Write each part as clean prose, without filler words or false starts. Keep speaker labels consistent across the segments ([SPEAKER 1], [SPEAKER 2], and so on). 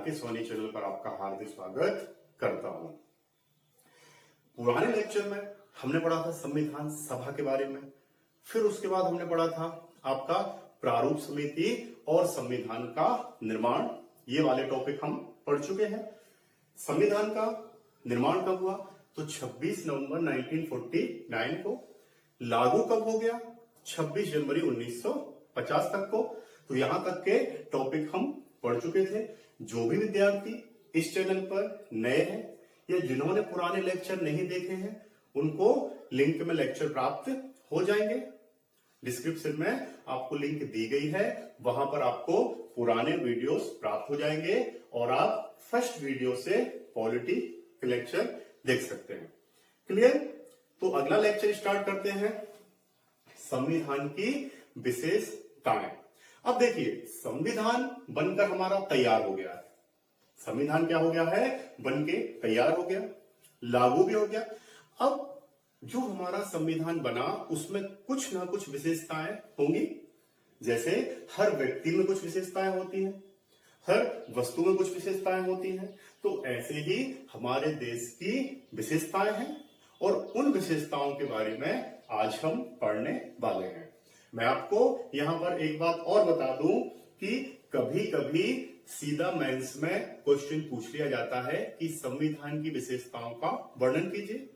[SPEAKER 1] के Sony channel पर आपका हार्दिक स्वागत करता हूं। पुराने लेक्चर में हमने पढ़ा था संविधान सभा के बारे में, फिर उसके बाद हमने पढ़ा था आपका प्रारूप समिति और संविधान का निर्माण। ये वाले टॉपिक हम पढ़ चुके हैं। संविधान का निर्माण कब हुआ? तो 26 नवंबर 1949 को। लागू कब हो गया? 26 जनवरी 1950 तक को। तो यहां तक के टॉपिक हम पढ़ चुके थे। जो भी विद्यार्थी इस चैनल पर नए हैं या जिन्होंने पुराने लेक्चर नहीं देखे हैं, उनको लिंक में लेक्चर प्राप्त हो जाएंगे। डिस्क्रिप्शन में आपको लिंक दी गई है, वहां पर आपको पुराने वीडियोस प्राप्त हो जाएंगे और आप फर्स्ट वीडियो से पॉलिटी के लेक्चर देख सकते हैं। क्लियर? तो अगला लेक्चर स्टार्ट करते हैं, संविधान की विशेषताएं। अब देखिए, संविधान बनकर हमारा तैयार हो गया है। संविधान क्या हो गया है? बनके तैयार हो गया, लागू भी हो गया। अब जो हमारा संविधान बना उसमें कुछ ना कुछ विशेषताएं होंगी। जैसे हर व्यक्ति में कुछ विशेषताएं होती हैं, हर वस्तु में कुछ विशेषताएं होती हैं। तो ऐसे ही हमारे देश की विशेषताएं हैं और उन विशेषताओं के बारे में आज हम पढ़ने वाले हैं। मैं आपको यहां पर एक बात और बता दूं कि कभी कभी सीधा मेंस में क्वेश्चन पूछ लिया जाता है कि संविधान की विशेषताओं का वर्णन कीजिए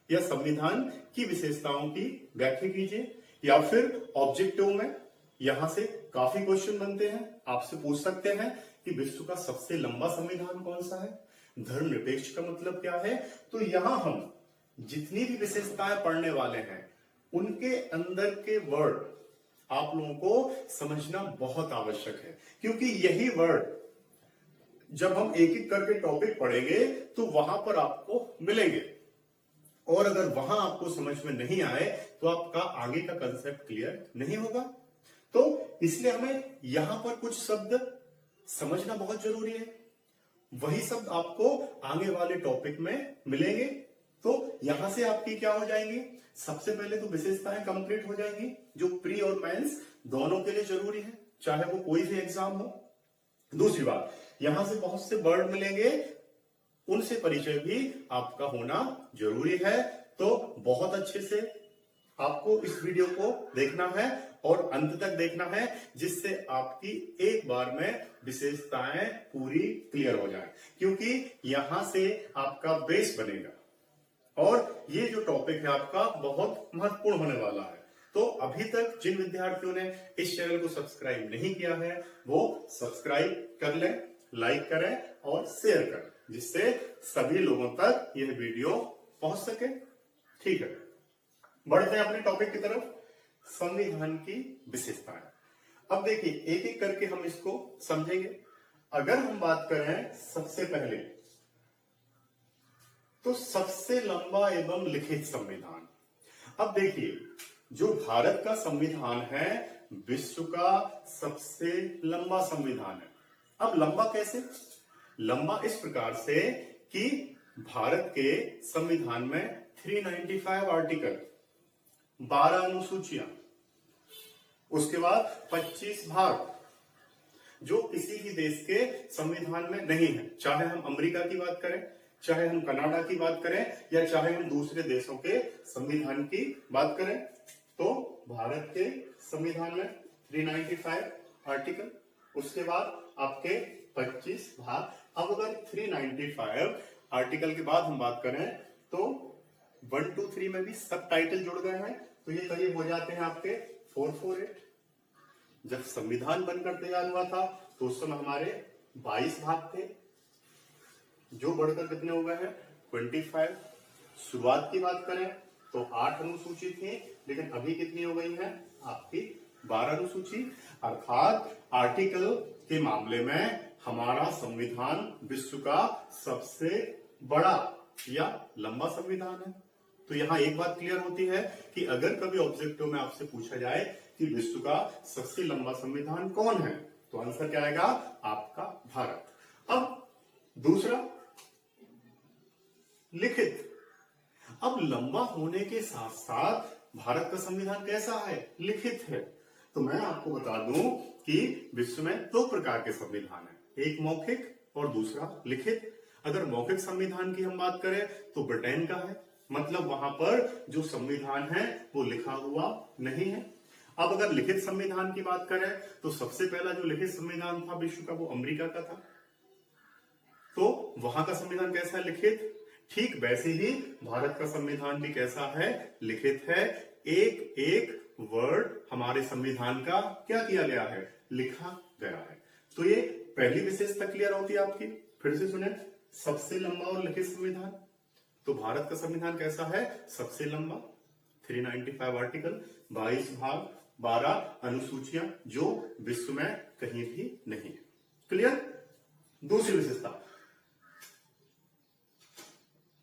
[SPEAKER 1] या संविधान की विशेषताओं की व्याख्या कीजिए, या फिर ऑब्जेक्टिव में यहां से काफी क्वेश्चन बनते हैं। आपसे पूछ सकते हैं कि विश्व का सबसे लंबा संविधान कौन सा है, धर्मनिरपेक्ष का मतलब क्या है। तो यहां हम जितनी भी विशेषताएं पढ़ने वाले हैं उनके अंदर के वर्ड आप लोगों को समझना बहुत आवश्यक है, क्योंकि यही वर्ड जब हम एक एक करके टॉपिक पढ़ेंगे तो वहां पर आपको मिलेंगे, और अगर वहां आपको समझ में नहीं आए तो आपका आगे का कंसेप्ट क्लियर नहीं होगा। तो इसलिए हमें यहां पर कुछ शब्द समझना बहुत जरूरी है। वही शब्द आपको आगे वाले टॉपिक में मिलेंगे। तो यहां से आपकी क्या हो जाएंगी? सबसे पहले तो विशेषताएं कंप्लीट हो जाएंगी, जो प्री और मेंस दोनों के लिए जरूरी है, चाहे वो कोई भी एग्जाम हो। दूसरी बात, यहां से बहुत से वर्ड मिलेंगे, उनसे परिचय भी आपका होना जरूरी है। तो बहुत अच्छे से आपको इस वीडियो को देखना है और अंत तक देखना है, जिससे आपकी एक बार में विशेषताएं पूरी क्लियर हो जाए, क्योंकि यहां से आपका बेस बनेगा और ये जो टॉपिक है आपका बहुत महत्वपूर्ण होने वाला है। तो अभी तक जिन विद्यार्थियों ने इस चैनल को सब्सक्राइब नहीं किया है वो सब्सक्राइब कर लें, लाइक करें और शेयर करें, जिससे सभी लोगों तक यह वीडियो पहुंच सके। ठीक है, बढ़ते हैं अपने टॉपिक की तरफ, संविधान की विशेषताएं। अब देखिए, एक एक करके हम इसको समझेंगे। अगर हम बात करें सबसे पहले, तो सबसे लंबा एवं लिखित संविधान। अब देखिए, जो भारत का संविधान है विश्व का सबसे लंबा संविधान है। अब लंबा कैसे? लंबा इस प्रकार से कि भारत के संविधान में 395 आर्टिकल, 12 अनुसूचियां, उसके बाद 25 भाग, जो किसी भी देश के संविधान में नहीं है। चाहे हम अमेरिका की बात करें, चाहे हम कनाडा की बात करें, या चाहे हम दूसरे देशों के संविधान की बात करें, तो भारत के संविधान में 395 आर्टिकल, उसके बाद आपके 25 भाग। अब अगर 395 आर्टिकल के बाद हम बात करें तो 1, 2, 3 में भी सब टाइटल जुड़ गए हैं, तो ये करीब हो जाते हैं आपके 448। जब संविधान बनकर तैयार हुआ था तो उस समय हमारे 22 भाग थे, जो बढ़कर कितने हो गए हैं? 25। शुरुआत की बात करें तो 8 अनुसूची थी, लेकिन अभी कितनी हो गई है? आपकी 12 अनुसूची। अर्थात आर्टिकल के मामले में हमारा संविधान विश्व का सबसे बड़ा या लंबा संविधान है। तो यहां एक बात क्लियर होती है कि अगर कभी ऑब्जेक्टिव में आपसे पूछा जाए कि विश्व का सबसे लंबा संविधान कौन है, तो आंसर क्या आएगा? आपका भारत। अब दूसरा, लिखित। अब लंबा होने के साथ साथ भारत का संविधान कैसा है? लिखित है। तो मैं आपको बता दूं कि विश्व में 2 प्रकार के संविधान हैं, एक मौखिक और दूसरा लिखित। अगर मौखिक संविधान की हम बात करें तो ब्रिटेन का है, मतलब वहां पर जो संविधान है वो लिखा हुआ नहीं है। अब अगर लिखित संविधान की बात करें तो सबसे पहला जो लिखित संविधान था विश्व का वो अमेरिका का था। तो वहां का संविधान कैसा है? लिखित। ठीक वैसे ही भारत का संविधान भी कैसा है? लिखित है। एक एक वर्ड हमारे संविधान का क्या किया गया है? लिखा गया है। तो ये पहली विशेषता क्लियर होती है आपकी। फिर से सुने, सबसे लंबा और लिखित संविधान। तो भारत का संविधान कैसा है? सबसे लंबा, 395 आर्टिकल, 22 भाग, 12 अनुसूचियां, जो विश्व में कहीं भी नहीं है। क्लियर? दूसरी विशेषता,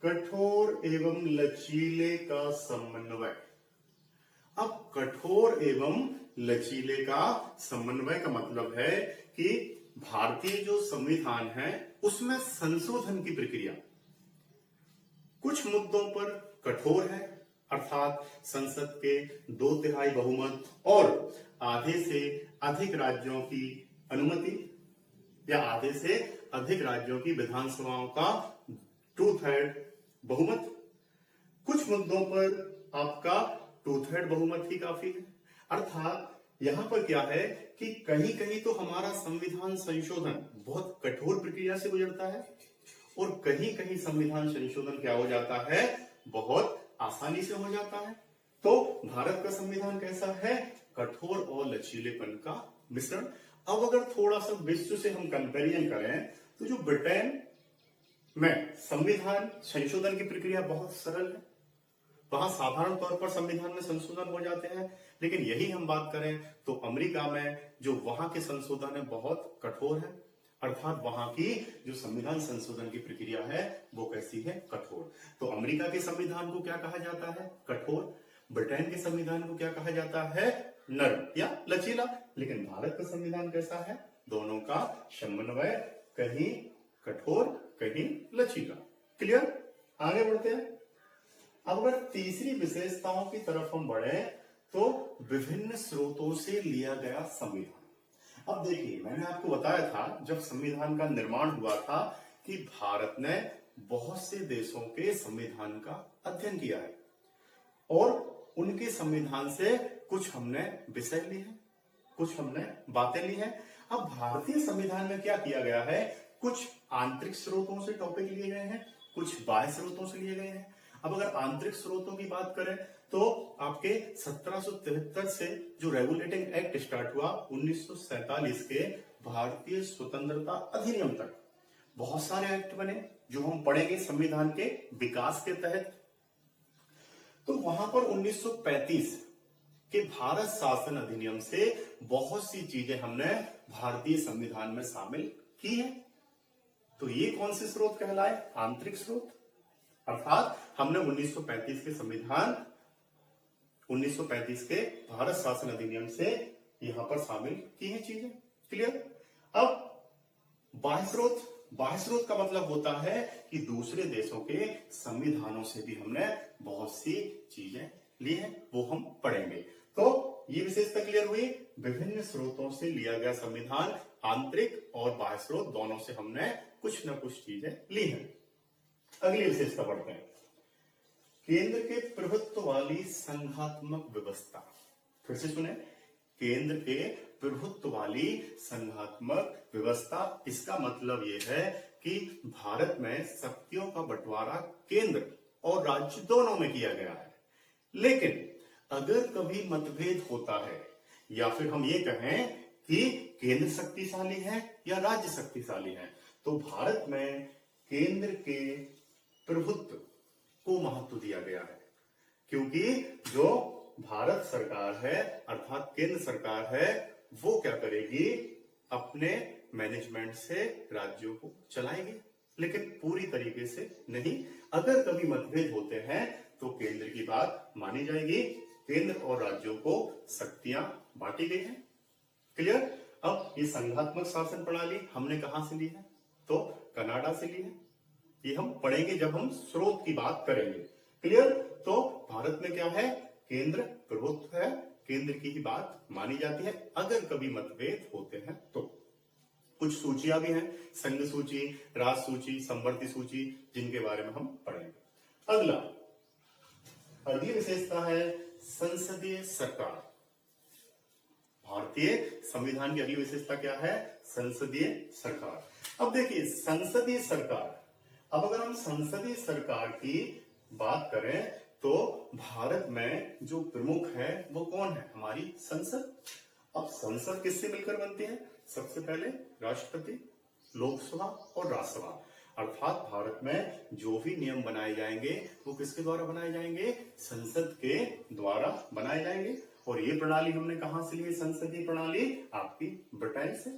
[SPEAKER 1] कठोर एवं लचीले का समन्वय। अब कठोर एवं लचीले का समन्वय का मतलब है कि भारतीय जो संविधान है उसमें संशोधन की प्रक्रिया कुछ मुद्दों पर कठोर है, अर्थात संसद के 2/3 बहुमत और आधे से अधिक राज्यों की अनुमति या आधे से अधिक राज्यों की विधानसभाओं का 2/3 बहुमत। कुछ मुद्दों पर आपका 2/3 बहुमत ही काफी है। अर्थात यहां पर क्या है कि कहीं कहीं तो हमारा संविधान संशोधन बहुत कठोर प्रक्रिया से गुजरता है और कहीं कहीं संविधान संशोधन क्या हो जाता है? बहुत आसानी से हो जाता है। तो भारत का संविधान कैसा है? कठोर और लचीलेपन का मिश्रण। अब अगर थोड़ा सा विश्व से हम कंपैरिजन करें तो जो ब्रिटेन में संविधान संशोधन की प्रक्रिया बहुत सरल है, वहां साधारण तौर पर संविधान में संशोधन हो जाते हैं। लेकिन यही हम बात करें तो अमेरिका में जो वहां के संशोधन है बहुत कठोर है, अर्थात वहां की जो संविधान संशोधन की प्रक्रिया है वो कैसी है? कठोर। तो अमेरिका के संविधान को क्या कहा जाता है? कठोर। ब्रिटेन के संविधान को क्या कहा जाता है? नरम या लचीला। लेकिन भारत का संविधान कैसा है? दोनों का समन्वय, कहीं कठोर कहीं लचीला। क्लियर? आगे बढ़ते हैं। अब अगर तीसरी विशेषताओं की तरफ हम बढ़े तो विभिन्न स्रोतों से लिया गया संविधान। अब देखिए, मैंने आपको बताया था जब संविधान का निर्माण हुआ था कि भारत ने बहुत से देशों के संविधान का अध्ययन किया है और उनके संविधान से कुछ हमने विषय लिए हैं, कुछ हमने बातें ली हैं। अब भारतीय संविधान में क्या किया गया है? कुछ आंतरिक स्रोतों से टॉपिक लिए गए हैं, कुछ बाह्य स्रोतों से लिए गए हैं। अब अगर आंतरिक स्रोतों की बात करें तो आपके 1773 से जो रेगुलेटिंग एक्ट स्टार्ट हुआ 1947 के भारतीय स्वतंत्रता अधिनियम तक बहुत सारे एक्ट बने जो हम पढ़ेंगे संविधान के विकास के तहत। तो वहां पर 1935 के भारत शासन अधिनियम से बहुत सी चीजें हमने भारतीय संविधान में शामिल की है। तो ये कौन से स्रोत कहलाए? आंतरिक स्रोत। अर्थात हमने 1935 के संविधान 1935 के भारत शासन अधिनियम से यहां पर शामिल की है चीजें। क्लियर? अब बाह्य स्रोत, बाह्य स्रोत का मतलब होता है कि दूसरे देशों के संविधानों से भी हमने बहुत सी चीजें ली हैं, वो हम पढ़ेंगे। तो ये विशेषता क्लियर हुई, विभिन्न स्रोतों से लिया गया संविधान, आंतरिक और बाह्य स्रोत दोनों से हमने कुछ न कुछ चीजें ली हैं। अगली विशेषता पढ़ते हैं, केंद्र के प्रभुत्व वाली संघात्मक व्यवस्था। फिर से सुने, केंद्र के प्रभुत्व वाली संघात्मक व्यवस्था। इसका मतलब यह है कि भारत में शक्तियों का बंटवारा केंद्र और राज्य दोनों में किया गया है। लेकिन अगर कभी मतभेद होता है या फिर हम ये कहें कि केंद्र शक्तिशाली है या राज्य शक्तिशाली है, तो भारत में केंद्र के प्रभुत्व को महत्व दिया गया है, क्योंकि जो भारत सरकार है अर्थात केंद्र सरकार है वो क्या करेगी? अपने मैनेजमेंट से राज्यों को चलाएगी, लेकिन पूरी तरीके से नहीं। अगर कभी मतभेद होते हैं तो केंद्र की बात मानी जाएगी। केंद्र और राज्यों को शक्तियां बांटी गई हैं। क्लियर? अब ये संघात्मक शासन प्रणाली हमने कहां से ली है? तो कनाडा से ली है। ये हम पढ़ेंगे जब हम स्रोत की बात करेंगे। क्लियर? तो भारत में क्या है? केंद्र प्रभुत्व है, केंद्र की ही बात मानी जाती है अगर कभी मतभेद होते हैं तो। कुछ सूचियां भी हैं, संघ सूची, राज सूची, संवर्ती सूची, जिनके बारे में हम पढ़ेंगे। अगला, अगली विशेषता है संसदीय सरकार। भारतीय संविधान की अगली विशेषता क्या है? संसदीय सरकार। अब देखिए संसदीय सरकार, अब अगर हम संसदीय सरकार की बात करें तो भारत में जो प्रमुख है वो कौन है? हमारी संसद। अब संसद किससे मिलकर बनती है? सबसे पहले राष्ट्रपति, लोकसभा और राज्यसभा। अर्थात भारत में जो भी नियम बनाए जाएंगे वो किसके द्वारा बनाए जाएंगे? संसद के द्वारा बनाए जाएंगे। और ये प्रणाली हमने कहां से ली? संसदीय प्रणाली आपकी ब्रिटेन से।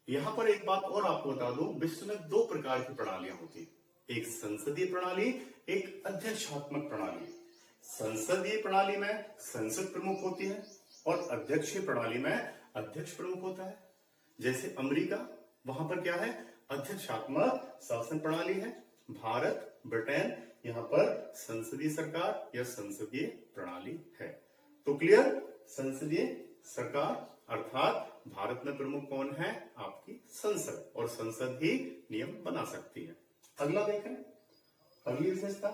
[SPEAKER 1] यहां पर एक बात और आपको बता दूं, विश्व में दो प्रकार की प्रणालियां होती, एक संसदीय प्रणाली, एक अध्यक्षात्मक प्रणाली। संसदीय प्रणाली में संसद प्रमुख होती है और अध्यक्षीय प्रणाली में अध्यक्ष प्रमुख होता है। जैसे अमेरिका, वहां पर क्या है? अध्यक्षात्मक शासन प्रणाली है। भारत, ब्रिटेन, यहाँ पर संसदीय सरकार या संसदीय प्रणाली है। तो क्लियर? संसदीय सरकार अर्थात भारत में प्रमुख कौन है? आपकी संसद, और संसद ही नियम बना सकती है। अगला देखें, अगली विशेषता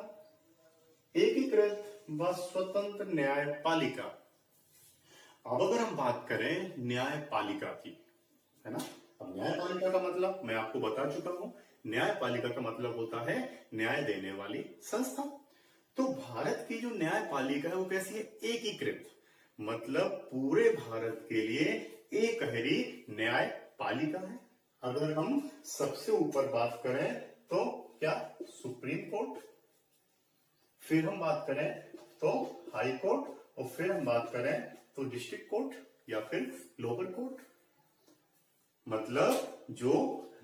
[SPEAKER 1] एकीकृत व स्वतंत्र न्यायपालिका। अब अगर हम बात करें न्यायपालिका की, है ना, अब न्यायपालिका का मतलब मैं आपको बता चुका हूं। न्यायपालिका का मतलब होता है न्याय देने वाली संस्था। तो भारत की जो न्यायपालिका है वो कैसी है? एकीकृत, मतलब पूरे भारत के लिए एक ही न्यायपालिका है। अगर हम सबसे ऊपर बात करें तो क्या? सुप्रीम कोर्ट, फिर हम बात करें तो हाई कोर्ट, और फिर हम बात करें तो डिस्ट्रिक्ट कोर्ट या फिर लोअर कोर्ट। मतलब जो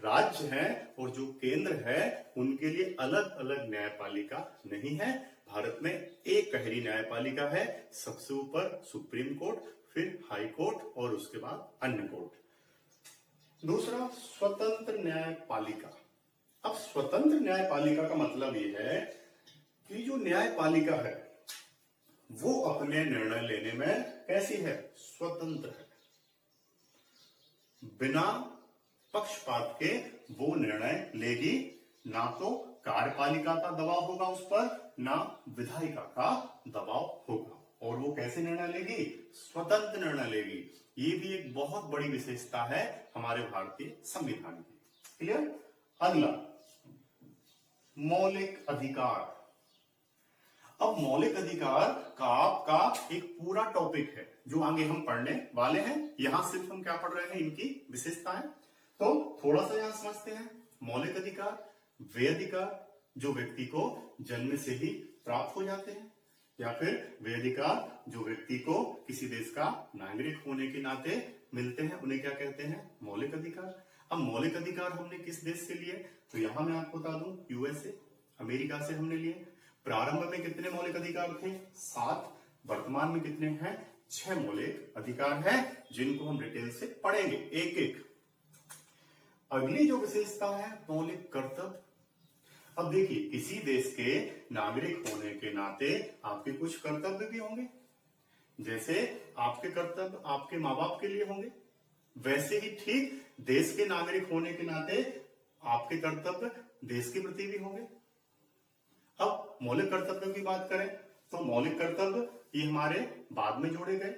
[SPEAKER 1] राज्य है और जो केंद्र है उनके लिए अलग अलग न्यायपालिका नहीं है। भारत में एक गहरी न्यायपालिका है, सबसे ऊपर सुप्रीम कोर्ट, फिर हाई कोर्ट और उसके बाद अन्य कोर्ट। दूसरा, स्वतंत्र न्यायपालिका। अब स्वतंत्र न्यायपालिका का मतलब यह है कि जो न्यायपालिका है वो अपने निर्णय लेने में कैसी है? स्वतंत्र है। बिना पक्षपात के वो निर्णय लेगी। ना तो कार्यपालिका का दबाव होगा उस पर, ना विधायिका का दबाव होगा। और वो कैसे निर्णय लेगी? स्वतंत्र निर्णय लेगी। ये भी एक बहुत बड़ी विशेषता है हमारे भारतीय संविधान की। क्लियर? अगला, मौलिक अधिकार। अब मौलिक अधिकार का आपका एक पूरा टॉपिक है जो आगे हम पढ़ने वाले हैं। यहां सिर्फ हम क्या पढ़ रहे हैं? इनकी विशेषताएं। तो थोड़ा सा यहां समझते हैं। मौलिक अधिकार वे अधिकार जो व्यक्ति को जन्म से ही प्राप्त हो जाते हैं, या फिर वे अधिकार जो व्यक्ति को किसी देश का नागरिक होने के नाते मिलते हैं, उन्हें क्या कहते हैं? मौलिक अधिकार। अब मौलिक अधिकार हमने किस देश से लिए? तो यहां मैं आपको बता दूं, यूएसए, अमेरिका से हमने लिए। प्रारंभ में कितने मौलिक अधिकार थे? 7। वर्तमान में कितने हैं? 6 मौलिक अधिकार हैं, जिनको हम डिटेल से पढ़ेंगे एक एक। अगली जो विशेषता है मौलिक कर्तव्य। अब देखिए, किसी देश के नागरिक होने के नाते आपके कुछ कर्तव्य भी होंगे। जैसे आपके कर्तव्य आपके माँ बाप के लिए होंगे, वैसे ही ठीक देश के नागरिक होने के नाते आपके कर्तव्य देश के प्रति भी होंगे। अब मौलिक कर्तव्यों की बात करें तो मौलिक कर्तव्य ये हमारे बाद में जोड़े गए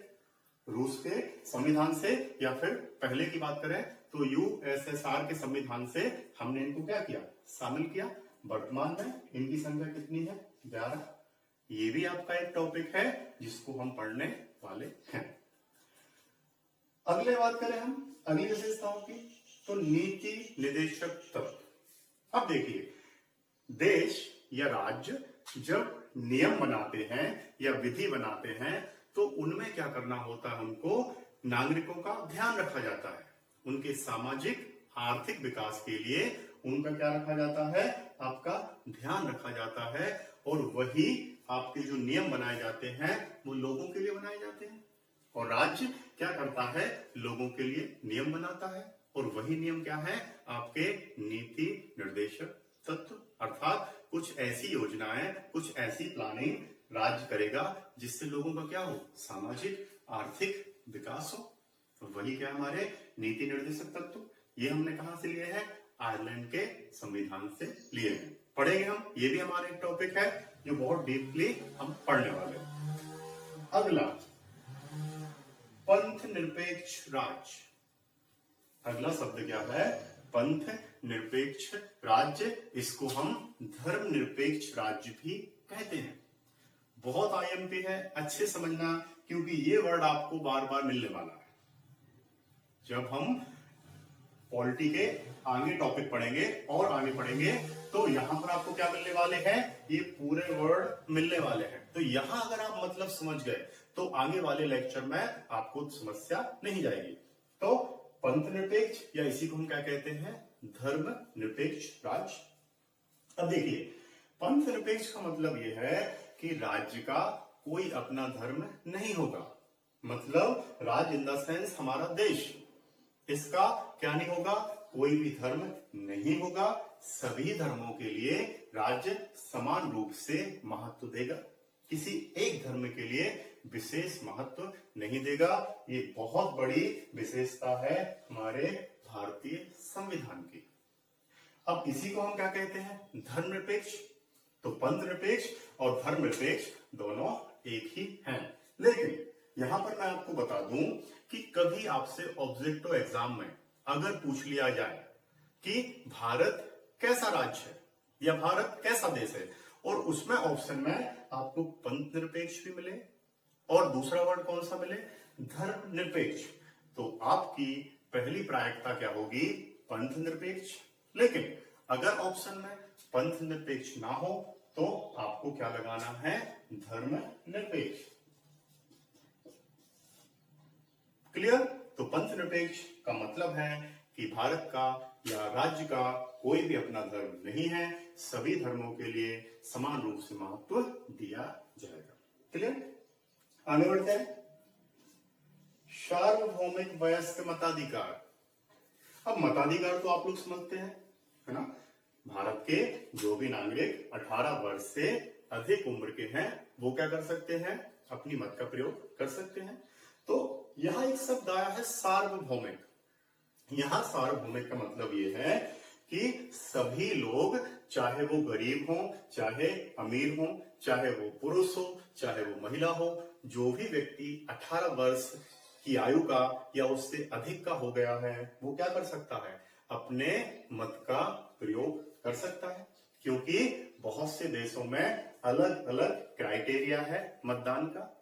[SPEAKER 1] रूस के संविधान से, या फिर पहले की बात करें तो यूएसएसआर के संविधान से हमने इनको क्या किया? शामिल किया। वर्तमान में इनकी संख्या कितनी है? 11। ये भी आपका एक टॉपिक है जिसको हम पढ़ने वाले हैं। अगले बात करें हम अगली विशेषताओं की, तो नीति निर्देशक तत्व। अब देखिए, देश या राज्य जब नियम बनाते हैं या विधि बनाते हैं तो उनमें क्या करना होता है? उनको नागरिकों का ध्यान रखा जाता है। उनके सामाजिक आर्थिक विकास के लिए उनका क्या रखा जाता है? आपका ध्यान रखा जाता है। और वही आपके जो नियम बनाए जाते हैं वो लोगों के लिए बनाए जाते हैं। और राज्य क्या करता है? लोगों के लिए नियम बनाता है। और वही नियम क्या है? आपके नीति निर्देशक तत्व। अर्थात कुछ ऐसी योजनाएं, कुछ ऐसी प्लानिंग राज्य करेगा जिससे लोगों का क्या हो? सामाजिक आर्थिक विकास हो। तो वही क्या हमारे नीति निर्देशक तत्व। ये हमने कहां से लिए हैं? आयरलैंड के संविधान से लिए हैं। पढ़ेंगे हम, ये भी हमारा एक टॉपिक है जो बहुत डीपली हम पढ़ने वाले हैं। अगला, पंथ निरपेक्ष राज्य। अगला शब्द क्या है? पंथ निरपेक्ष राज्य। इसको हम धर्म निरपेक्ष राज्य भी कहते हैं। बहुत आईएमपी है, अच्छे समझना, क्योंकि ये वर्ड आपको बार बार मिलने वाला है। जब हम पॉलिटी के आगे टॉपिक पढ़ेंगे और आगे पढ़ेंगे तो यहां पर आपको क्या मिलने वाले हैं? ये पूरे वर्ड मिलने वाले हैं। तो यहां अगर आप मतलब समझ गए तो आगे वाले लेक्चर में आपको समस्या नहीं जाएगी। तो पंथ निरपेक्ष, या इसी को हम क्या कहते हैं? धर्म निरपेक्ष राज्य। अब देखिए, पंथ निरपेक्ष का मतलब यह है कि राज्य का कोई अपना धर्म नहीं होगा। मतलब राज्य इन द सेंस हमारा देश, इसका क्या नहीं होगा? कोई भी धर्म नहीं होगा। सभी धर्मों के लिए राज्य समान रूप से महत्व देगा, किसी एक धर्म के लिए विशेष महत्व नहीं देगा। ये बहुत बड़ी विशेषता है हमारे भारतीय संविधान की। अब इसी को हम क्या कहते हैं? धर्मनिरपेक्ष। तो पंथ निरपेक्ष और धर्मनिरपेक्ष दोनों एक ही हैं। लेकिन यहां पर मैं आपको बता दूं कि कभी आपसे ऑब्जेक्टिव एग्जाम में अगर पूछ लिया जाए कि भारत कैसा राज्य है या भारत कैसा देश है, और उसमें ऑप्शन में आपको पंथ निरपेक्ष भी मिले और दूसरा वर्ड कौन सा मिले? धर्म निरपेक्ष, तो आपकी पहली प्रायिकता क्या होगी? पंथ निरपेक्ष। लेकिन अगर ऑप्शन में पंथ निरपेक्ष ना हो तो आपको क्या लगाना है? धर्म निरपेक्ष। क्लियर? तो पंथ निरपेक्ष का मतलब है कि भारत का या राज्य का कोई भी अपना धर्म नहीं है, सभी धर्मों के लिए समान रूप से महत्व दिया जाएगा। क्लियर? आगे बढ़ते हैं। सार्वभौमिक वयस्क मताधिकार। अब मताधिकार तो आप लोग समझते हैं, है ना? भारत के जो भी नागरिक 18 वर्ष से अधिक उम्र के हैं वो क्या कर सकते हैं? अपनी मत का प्रयोग कर सकते हैं। तो यहां एक शब्द आया है सार्वभौमिक। यहां सार्वभौमिक का मतलब ये है कि सभी लोग, चाहे वो गरीब हो, चाहे अमीर हो, चाहे वो पुरुष हो, चाहे वो महिला हो, जो भी व्यक्ति 18 वर्ष की आयु का या उससे अधिक का हो गया है वो क्या कर सकता है? अपने मत का प्रयोग कर सकता है। क्योंकि बहुत से देशों में अलग अलग क्राइटेरिया है मतदान का।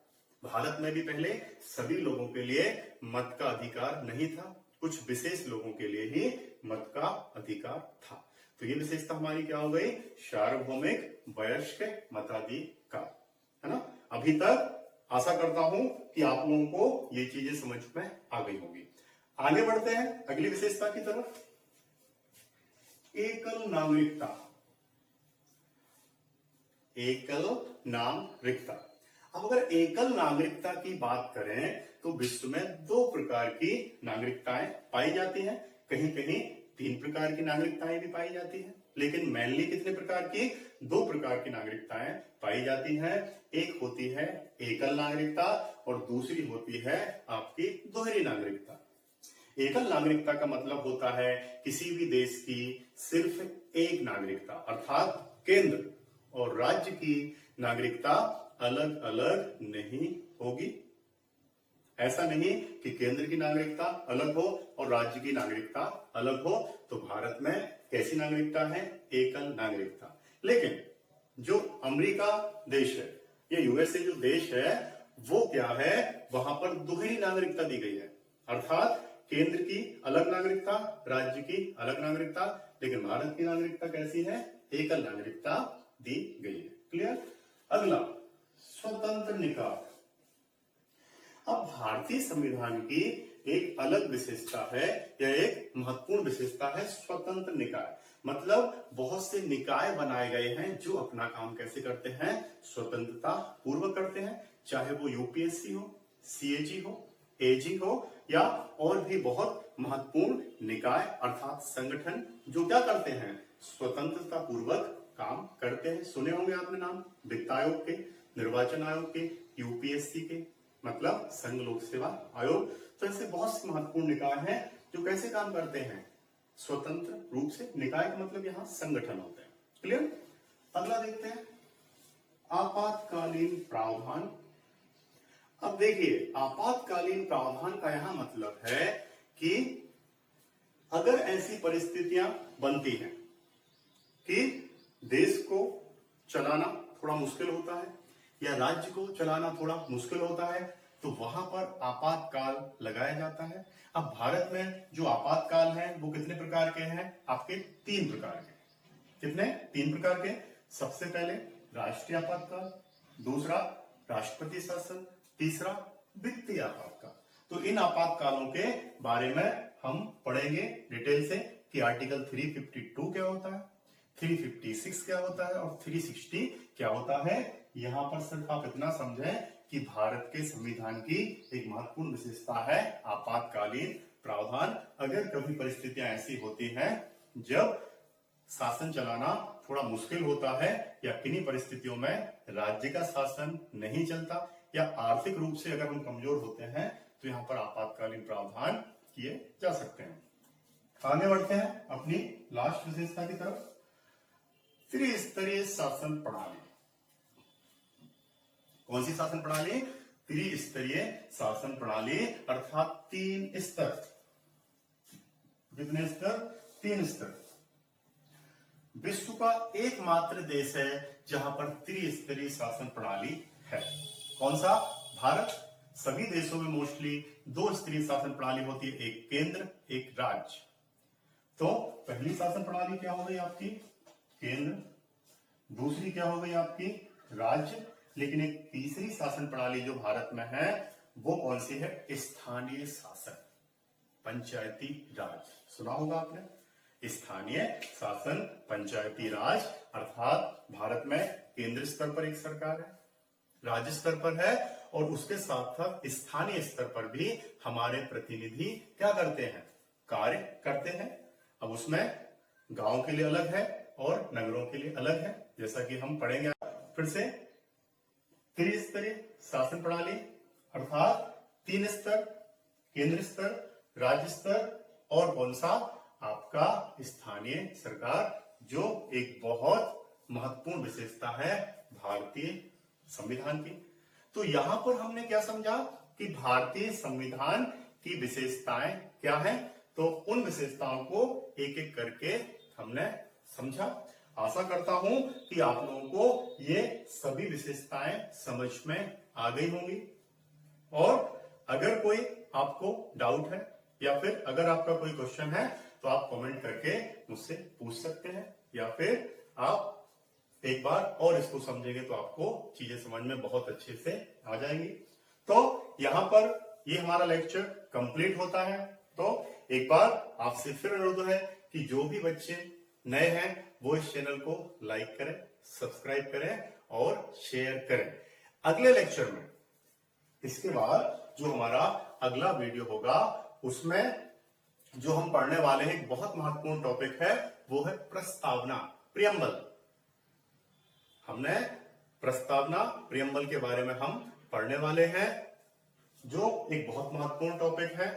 [SPEAKER 1] भारत में भी पहले सभी लोगों के लिए मत का अधिकार नहीं था, कुछ विशेष लोगों के लिए ही मत का अधिकार था। तो ये विशेषता हमारी क्या हो गई? सार्वभौमिक वयस्क मताधिकार, है ना? अभी तक आशा करता हूं कि आप लोगों को ये चीजें समझ में आ गई होगी। आगे बढ़ते हैं अगली विशेषता की तरफ। एकल नागरिकता। एकल नागरिकता। अब अगर एकल नागरिकता की बात करें तो विश्व में 2 प्रकार की नागरिकताएं पाई जाती हैं। कहीं कहीं 3 प्रकार की नागरिकताएं भी पाई जाती हैं, लेकिन मेनली कितने प्रकार की? 2 प्रकार की नागरिकताएं पाई जाती हैं। एक होती है एकल नागरिकता और दूसरी होती है आपकी दोहरी नागरिकता। एकल नागरिकता का मतलब होता है किसी भी देश की सिर्फ एक नागरिकता, अर्थात केंद्र और राज्य की नागरिकता अलग अलग नहीं होगी। ऐसा नहीं कि केंद्र की नागरिकता अलग हो और राज्य की नागरिकता अलग हो। तो भारत में कैसी नागरिकता है? एकल नागरिकता। लेकिन जो अमेरिका देश है या यूएसए जो देश है वो क्या है? वहां पर दोहरी नागरिकता दी गई है, अर्थात केंद्र की अलग नागरिकता, राज्य की अलग नागरिकता, लेकिन भारत की नागरिकता कैसी है? एकल नागरिकता दी गई है। क्लियर? अगला, स्वतंत्र निकाय। अब भारतीय संविधान की एक अलग विशेषता है या एक महत्वपूर्ण विशेषता है स्वतंत्र निकाय। मतलब बहुत से निकाय बनाए गए हैं जो अपना काम कैसे करते हैं? स्वतंत्रता पूर्वक करते हैं। चाहे वो यूपीएससी हो, सीएजी हो, एजी हो या और भी बहुत महत्वपूर्ण निकाय अर्थात संगठन जो क्या करते हैं? स्वतंत्रता पूर्वक काम करते हैं। सुने होंगे आपने नाम वित्त आयोग के, निर्वाचन आयोग के, यूपीएससी के, मतलब संघ लोक सेवा आयोग। तो ऐसे बहुत से महत्वपूर्ण निकाय हैं जो कैसे काम करते हैं? स्वतंत्र रूप से। निकाय का मतलब यहां संगठन होते हैं। क्लियर। अगला देखते हैं आपातकालीन प्रावधान। अब देखिए आपातकालीन प्रावधान का यहां मतलब है कि अगर ऐसी परिस्थितियां बनती हैं कि देश को चलाना थोड़ा मुश्किल होता है या राज्य को चलाना थोड़ा मुश्किल होता है, तो वहां पर आपातकाल लगाया जाता है। अब भारत में जो आपातकाल है वो कितने प्रकार के हैं? आपके 3 प्रकार के। कितने? 3 प्रकार के। सबसे पहले राष्ट्रीय आपातकाल, दूसरा राष्ट्रपति शासन, तीसरा वित्तीय आपातकाल। तो इन आपातकालों के बारे में हम पढ़ेंगे डिटेल से कि आर्टिकल 352 क्या होता है, 356 क्या होता है और 360 क्या होता है। यहां पर सिर्फ आप इतना समझें कि भारत के संविधान की एक महत्वपूर्ण विशेषता है आपातकालीन प्रावधान। अगर कभी परिस्थितियां ऐसी होती हैं जब शासन चलाना थोड़ा मुश्किल होता है या किन्हीं परिस्थितियों में राज्य का शासन नहीं चलता या आर्थिक रूप से अगर हम कमजोर होते हैं, तो यहां पर आपातकालीन प्रावधान किए जा सकते हैं। आगे बढ़ते हैं अपनी लास्ट विशेषता की तरफ। त्रिस्तरीय शासन प्रणाली। कौन सी शासन प्रणाली? त्रिस्तरीय शासन प्रणाली, अर्थात 3 स्तर। कितने स्तर? 3 स्तर। विश्व का एकमात्र देश है जहां पर त्रिस्तरीय शासन प्रणाली है। कौन सा? भारत। सभी देशों में मोस्टली 2 स्तरीय शासन प्रणाली होती है, एक केंद्र एक राज्य। तो पहली शासन प्रणाली क्या हो गई आपकी? केंद्र। दूसरी क्या हो गई आपकी? राज्य। लेकिन एक तीसरी शासन प्रणाली जो भारत में है वो कौन सी है? स्थानीय शासन, पंचायती राज। सुना होगा आपने, स्थानीय शासन पंचायती राज। अर्थात भारत में केंद्र स्तर पर एक सरकार है, राज्य स्तर पर है और उसके साथ साथ स्थानीय स्तर पर भी हमारे प्रतिनिधि क्या करते हैं? कार्य करते हैं। अब उसमें गांव के लिए अलग है और नगरों के लिए अलग है, जैसा कि हम पढ़ेंगे। फिर से त्रिस्तरीय शासन प्रणाली अर्थात 3 स्तर, केंद्र स्तर, राज्य स्तर और कौन सा? आपका स्थानीय सरकार, जो एक बहुत महत्वपूर्ण विशेषता है भारतीय संविधान की। तो यहां पर हमने क्या समझा कि भारतीय संविधान की विशेषताएं क्या हैं, तो उन विशेषताओं को एक एक करके हमने समझा। आशा करता हूं कि आप लोगों को ये सभी विशेषताएं समझ में आ गई होंगी। और अगर कोई आपको डाउट है या फिर अगर आपका कोई क्वेश्चन है तो आप कमेंट करके मुझसे पूछ सकते हैं, या फिर आप एक बार और इसको समझेंगे तो आपको चीजें समझ में बहुत अच्छे से आ जाएंगी। तो यहां पर ये हमारा लेक्चर कंप्लीट होता है। तो एक बार आपसे फिर अनुरोध है कि जो भी बच्चे नए हैं वो इस चैनल को लाइक करें, सब्सक्राइब करें और शेयर करें। अगले लेक्चर में इसके बाद जो हमारा अगला वीडियो होगा उसमें जो हम पढ़ने वाले हैं एक बहुत महत्वपूर्ण टॉपिक है, वो है प्रस्तावना, प्रियम्बल। हमने प्रस्तावना, प्रियम्बल के बारे में हम पढ़ने वाले हैं, जो एक बहुत महत्वपूर्ण टॉपिक है।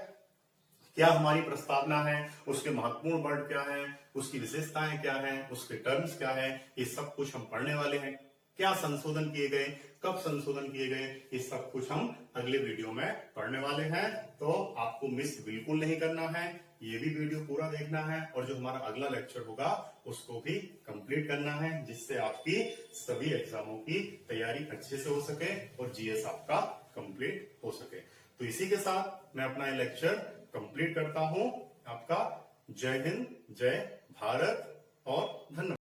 [SPEAKER 1] क्या हमारी प्रस्तावना है, उसके महत्वपूर्ण वर्ड क्या हैं, उसकी विशेषताएं क्या हैं, उसके टर्म्स क्या हैं, ये सब कुछ हम पढ़ने वाले हैं। क्या संशोधन किए गए, कब संशोधन किए गए, ये सब कुछ हम अगले वीडियो में पढ़ने वाले हैं। तो आपको मिस बिल्कुल नहीं करना है, ये भी वीडियो पूरा देखना है और जो हमारा अगला लेक्चर होगा उसको भी कंप्लीट करना है, जिससे आपकी सभी एग्जामों की तैयारी अच्छे से हो सके और जीएस आपका कंप्लीट हो सके। तो इसी के साथ मैं अपना ये लेक्चर कंप्लीट करता हूं। आपका जय हिंद, जय भारत और धन्यवाद।